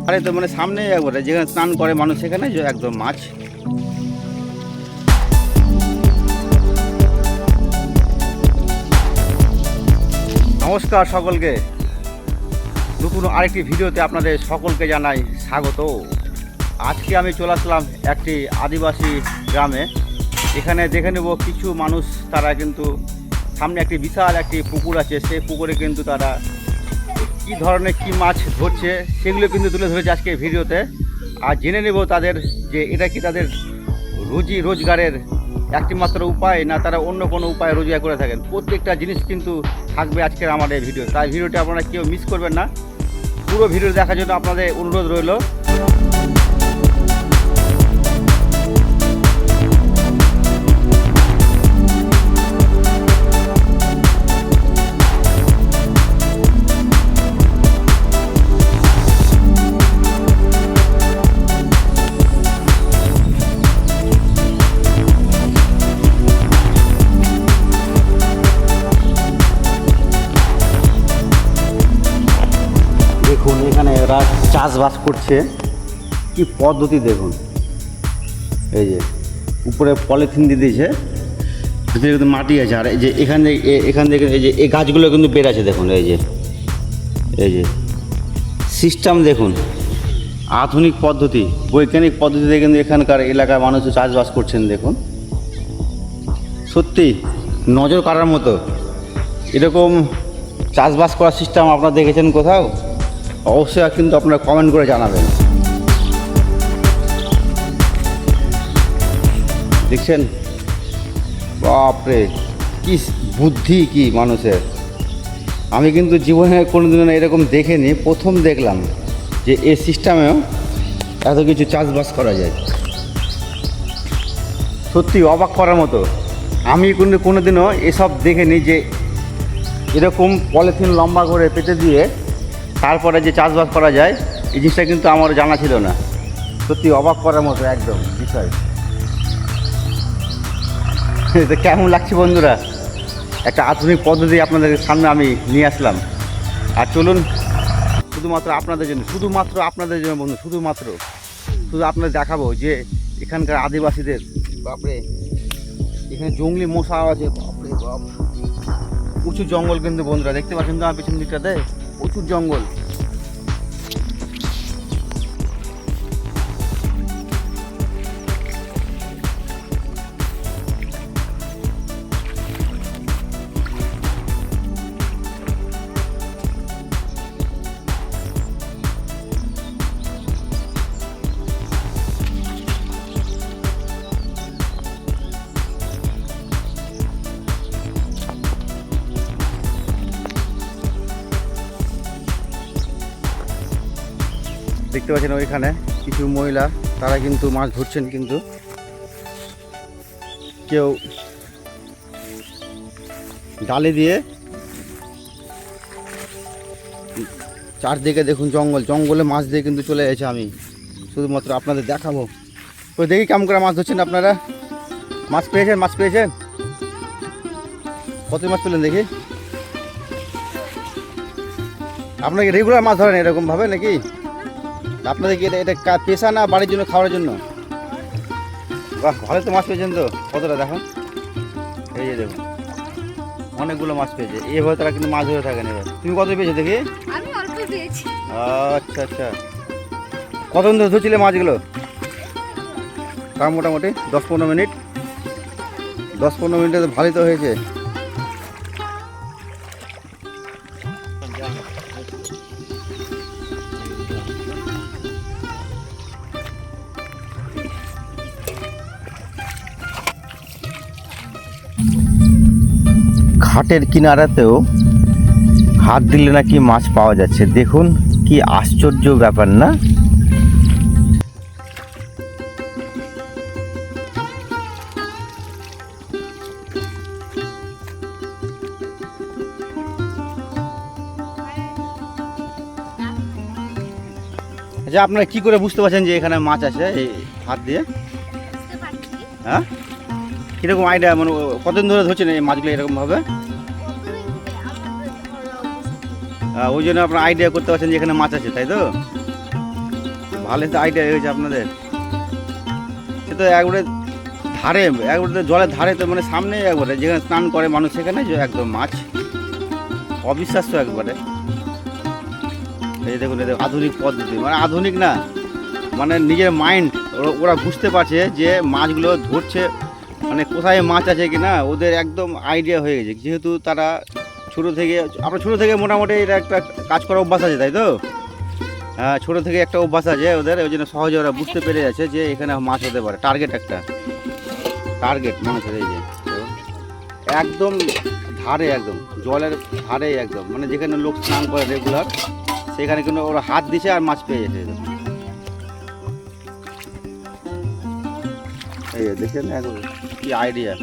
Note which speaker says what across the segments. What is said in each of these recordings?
Speaker 1: আরে তো মানে সামনে একবারে যেখানে স্নান করে মানুষ সেখানে একদম মাছ। নমস্কার সকলকে, নতুন আরেকটি ভিডিওতে আপনাদের সকলকে জানাই স্বাগত। আজকে আমি চলে আসলাম একটি আদিবাসী গ্রামে। এখানে দেখে নেব কিছু মানুষ, তারা কিন্তু সামনে একটি বিশাল একটি পুকুর আছে, সেই পুকুরে কিন্তু তারা কী ধরনের কী মাছ ধরছে সেগুলো কিন্তু তুলে ধরেছে আজকে ভিডিওতে। আর জেনে নেব তাদের যে এটা কি তাদের রুজি রোজগারের একটি মাত্র উপায়, না তারা অন্য কোনো উপায়ে রোজগার করে থাকেন। প্রত্যেকটা জিনিস কিন্তু থাকবে আজকের আমার এই ভিডিও, তাই ভিডিওটা আপনারা কেউ মিস করবেন না। পুরো ভিডিও দেখার জন্য আপনাদের অনুরোধ রইল। দেখুন এখানে এরা চাষবাস করছে, কি পদ্ধতি দেখুন। এই যে উপরে পলিথিন দিয়ে দিয়েছে, ভিতরে কিন্তু মাটি আছে। আর এই যে এখান থেকে এই যে এই গাছগুলো কিন্তু বের আছে দেখুন। এই যে সিস্টেম দেখুন, আধুনিক পদ্ধতি, বৈজ্ঞানিক পদ্ধতিতে কিন্তু এখানকার এলাকার মানুষ চাষবাস করছেন। দেখুন সত্যি নজর কাড়ার মতো। এরকম চাষবাস করার সিস্টেম আপনারা দেখেছেন কোথাও? অবশ্যই কিন্তু আপনারা কমেন্ট করে জানাবেন। দেখছেন, বাপরে কি বুদ্ধি কি মানুষের! আমি কিন্তু জীবনে কোনোদিনও এরকম দেখিনি, প্রথম দেখলাম যে এই সিস্টেমেও এত কিছু চাষবাস করা যায়। সত্যি অবাক করার মতো। আমি কোনোদিনও এসব দেখিনি যে এরকম পলিথিন লম্বা করে পেতে দিয়ে তারপরে যে চাষবাস করা যায়, এই জিনিসটা কিন্তু আমার জানা ছিল না। সত্যি অবাক করার মতো একদম বিষয়। এটা কেমন লাগছে বন্ধুরা? একটা আধুনিক পদ্ধতি আপনাদের সামনে আমি নিয়ে আসলাম। আর চলুন শুধুমাত্র আপনাদের জন্য বন্ধু, শুধু আপনাদের দেখাবো যে এখানকার আদিবাসীদের, বাপরে এখানে জঙ্গলি মশা আছে, বাপরে বাপ, প্রচুর জঙ্গল কিন্তু বন্ধুরা। দেখতে পাচ্ছেন তো আমার পেছন দিকটাতে প্রচুর জঙ্গল। দেখতে পাচ্ছেন ওইখানে কিছু মহিলা, তারা কিন্তু মাছ ধরছেন। কিন্তু কেউ ডালে দিয়ে, চারদিকে দেখুন জঙ্গলে মাছ দিয়ে কিন্তু চলে গেছে। আমি শুধুমাত্র আপনাদের দেখাবো। তো দেখি কেমন করে মাছ ধরছেন আপনারা। মাছ পেয়েছেন? কত মাছ পেলেন দেখি? আপনাকে রেগুলার মাছ ধরেন এরকমভাবে নাকি? আপনাদের কি এটা পেশা না বাড়ির জন্য, খাওয়ার জন্য? বাহ, ভালো তো মাছ পেয়েছেন তো। কতটা দেখুন, এই যে দেখুন অনেকগুলো মাছ পেয়েছে। এভাবে তারা কিন্তু মাছ ধরে থাকেন। এবার তুমি কত পেয়েছো দেখি?
Speaker 2: আমি অল্প পেয়েছি।
Speaker 1: আচ্ছা, কতক্ষণ ধরে ধরছিলে মাছগুলো? তার মোটামুটি 10-15 মিনিট। 10-15 মিনিটে তো ভালোই তো হয়েছে। ঘাটের কিনারাতেও হাত দিলে নাকি মাছ পাওয়া যাচ্ছে। দেখুন কি আশ্চর্য ব্যাপার না? আচ্ছা, আপনারা কি করে বুঝতে পারছেন যে এখানে মাছ আছে এই হাত দিয়ে? হ্যাঁ, কীরকম আইডিয়া, মানে কতদিন ধরে ধরছেন এই মাছগুলো এরকমভাবে? ওই জন্য আপনার আইডিয়া করতে পারছেন যে এখানে মাছ আছে, তাই তো? ভালোই তো আইডিয়া হয়েছে আপনাদের। সে তো একবারে ধারে, একবারে জলের ধারে, তো মানে সামনে একবারে যেখানে স্নান করে মানুষ সেখানে যে একদম মাছ, অবিশ্বাস্য একবারে। এই দেখুন, এই দেখুন আধুনিক পদ্ধতি, মানে আধুনিক না, মানে নিজের মাইন্ড ওরা বুঝতে পারছে যে মাছগুলো ধরছে, মানে কোথায় মাছ আছে কিনা ওদের একদম আইডিয়া হয়ে গেছে। যেহেতু তারা ছোটো থেকে, আপনার ছোটো থেকে মোটামুটি এটা একটা কাজ করার অভ্যাস আছে, তাই তো? হ্যাঁ, ছোটো থেকে একটা অভ্যাস আছে ওদের, ওই জন্য সহজে ওরা বুঝতে পেরে যাচ্ছে যে এখানে মাছ হতে পারে। টার্গেট একটা টার্গেট মাছের, এই যে একদম ধারে, একদম জলের ধারে একদম, মানে যেখানে লোক স্নান করে রেগুলার সেখানে কিন্তু ওরা হাত দিছে আর মাছ পেয়ে যেতে। এই দেখেন একদম কি আইডিয়া।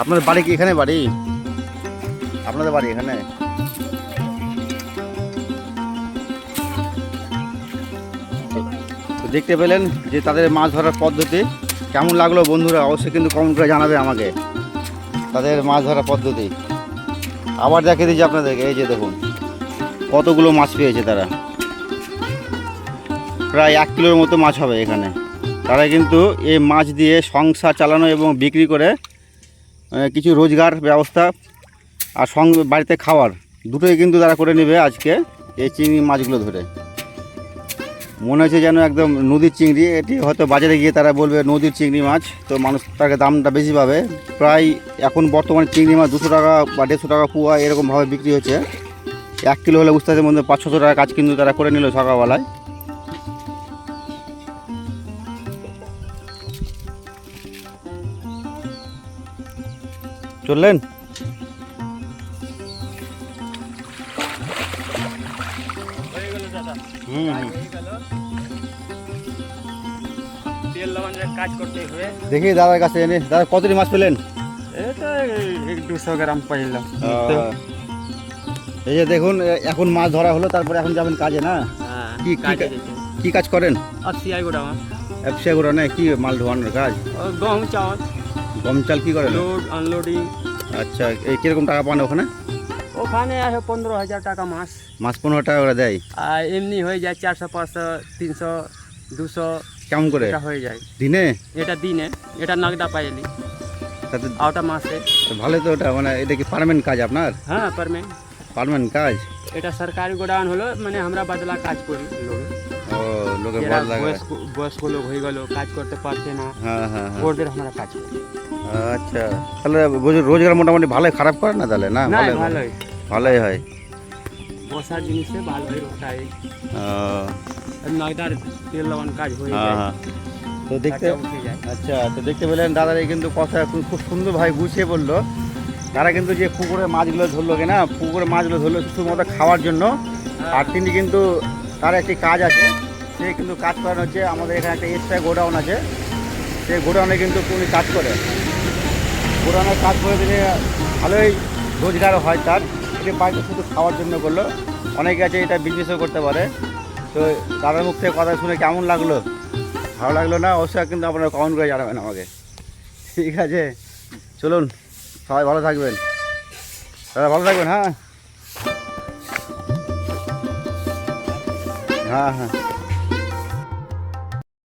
Speaker 1: আপনাদের বাড়ি কি এখানে? বাড়ি আপনাদের বাড়ি এখানে? তো দেখতে পেলেন যে তাদের মাছ ধরার পদ্ধতি কেমন লাগলো বন্ধুরা, অবশ্যই কিন্তু কমেন্ট করে জানাবে আমাকে তাদের মাছ ধরার পদ্ধতি। আবার দেখিয়ে দিচ্ছি আপনাদেরকে, এই যে দেখুন কতগুলো মাছ পেয়েছে তারা, প্রায় 1 কিলোর মতো মাছ হবে এখানে। তারা কিন্তু এই মাছ দিয়ে সংসার চালানো এবং বিক্রি করে কিছু রোজগার ব্যবস্থা আর সঙ্গে বাড়িতে খাওয়ার দুটোই কিন্তু তারা করে নেবে আজকে এই চিংড়ি মাছগুলো ধরে। মনে হচ্ছে যেন একদম নদীর চিংড়ি, এটি হয়তো বাজারে গিয়ে তারা বলবে নদীর চিংড়ি মাছ, তো মানুষ তাকে দামটা বেশি পাবে। প্রায় এখন বর্তমানে চিংড়ি মাছ 200 টাকা বা 150 টাকা পোয়া এরকমভাবে বিক্রি হচ্ছে। 1 কিলো হলে বুঝতে পারছে মধ্যে 500-600 টাকা কাজ কিন্তু তারা করে নিল সকালবেলায়। চললেন?
Speaker 2: কাজ করতে হবে।
Speaker 1: দেখি দাদার কাছে এনে, দাদা কতটি মাছ পেলেন?
Speaker 2: এটা 100-200 গ্রাম পাইলাম।
Speaker 1: এই যে দেখুন এখন মাছ ধরা হলো, তারপরে এখন যাবেন কাজে না? কি কাজ করেন? ব্যবসা করে না, কি মাল ধোয়ানোর কাজ?
Speaker 2: গম চাল।
Speaker 1: গম চাল কি করেন?
Speaker 2: Load unloading.
Speaker 1: আচ্ছা, এই কিরকম টাকা পান ওখানে?
Speaker 2: ওখানে আসে 15,000 টাকা মাস।
Speaker 1: মাস 15 টাকা করে দেয়?
Speaker 2: আর এমনি হয়ে যায় 400, 500, 300, 200
Speaker 1: কেমন করে
Speaker 2: হয়ে যায়
Speaker 1: দিনে?
Speaker 2: এটা দিনে, এটা নাগদা পাইলি,
Speaker 1: তাতে
Speaker 2: ওটা মাসে।
Speaker 1: ভালো তো ওটা, মানে এটা কি পার্মানেন্ট কাজ আপনার?
Speaker 2: হ্যাঁ, পারমেন্ট।
Speaker 1: পার্মানেন্ট কাজ?
Speaker 2: এটা সরকারি গোডাউন হলো, মানে আমরা বদলা কাজ করি লোক।
Speaker 1: ও, লোকের
Speaker 2: যারা
Speaker 1: বদলা।
Speaker 2: বয়স্ক লোক হয়ে গেল, কাজ করতে পারছে না,
Speaker 1: হ্যাঁ হ্যাঁ হ্যাঁ।
Speaker 2: ওদের আমরা কাজ করি।
Speaker 1: আচ্ছা, তাহলে রোজগার মোটামুটি ভালোই, খারাপ করে না তাহলে? না,
Speaker 2: না,
Speaker 1: ভালোই
Speaker 2: ভালোই
Speaker 1: ভালোই হয়।
Speaker 2: বসার জিনিসে ভালোই ওটাই
Speaker 1: ও,
Speaker 2: নাগদার তেল লবণ কাজ হয়ে
Speaker 1: হ্যাঁ
Speaker 2: যায়।
Speaker 1: হ্যাঁ। তো দেখতে,
Speaker 2: টাকা উঠে যায়।
Speaker 1: আচ্ছা, তো দেখতে পেলেন দাদার এই কিন্তু কথা খুব সুন্দর ভাই গুছিয়ে বললো। তারা কিন্তু যে পুকুরে মাছগুলো ধরলো কিনা, পুকুরে মাছগুলো ধরলো শুধুমাত্র খাওয়ার জন্য। আর তিনি কিন্তু তার একটি কাজ আছে, সে কিন্তু কাজ করেন হচ্ছে আমাদের এখানে একটা এক্সট্রা গোডাউন আছে, সেই গোডাউনে কিন্তু উনি কাজ করে। গোডাউনে কাজ করে দিলে ভালোই রোজগার হয় তার। এটি বাড়িতে শুধু খাওয়ার জন্য করলো, অনেকে আছে এটা বিজনেসও করতে পারে। তো দাদার মুখ থেকে কথা শুনে কেমন লাগলো? ভালো লাগলো না? অবশ্যই কিন্তু আপনারা কমেন্ট করে জানাবেন আমাকে। ঠিক আছে, চলুন, সবাই ভালো থাকবেন, দাদা ভালো থাকবেন। হ্যাঁ হ্যাঁ হ্যাঁ।